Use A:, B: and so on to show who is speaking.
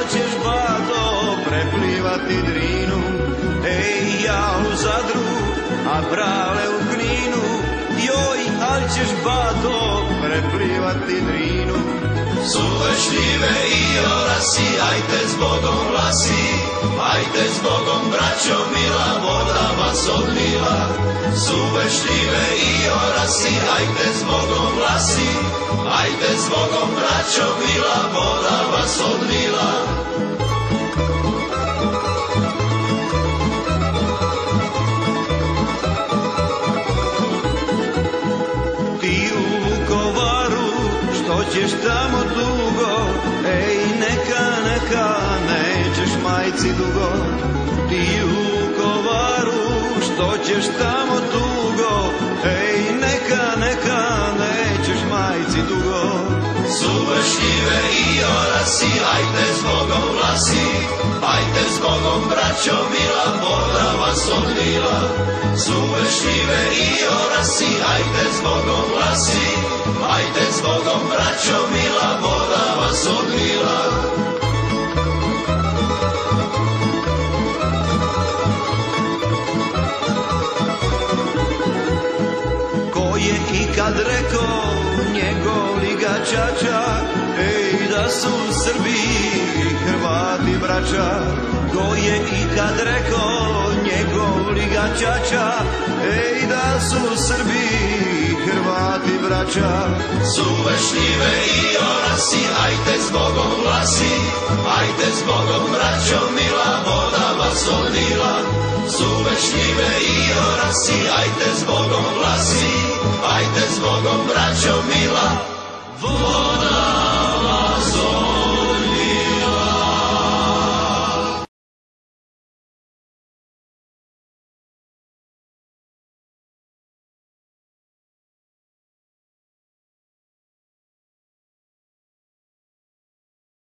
A: al ćeš bato preplivati Drinu, ej ja u Zadru, a Brale u Kninu, joj, al ćeš bato preplivati Drinu.
B: Suve šljive i orasi, ajte s Bogom lasi, ajte s Bogom braćo mila, voda vas odlila. Suve šljive i orasi, ajte s Bogom lasi, ajte s Bogom braćo mila, voda vas odlila.
A: Ćeš tamo dugo, ej neka, nećeš majci dugo. Ti u Vukovaru, što ćeš tamo dugo, ej neka, nećeš majci dugo.
B: Suve šljive i orasi, ajte s Bogom lasi, ajte s Bogom braćo mila, voda vas odlila. Suve šljive i orasi, ajte s Bogom lasi, ajte s Bogom braćo mila, voda vas odlila.
A: Ko je ikad rekao njegov liga čača, ej da su Srbi i Hrvati braća. Ko je ikad rekao njegov liga čača, ej da su Srbi i Hrvati braća.
B: Suve šljive i orasi, ajte s Bogom lasi, ajte s Bogom braćo mila, voda vas odlila. Suve šljive i orasi, ajte s Bogom lasi, ajte s Bogom braćo mila, voda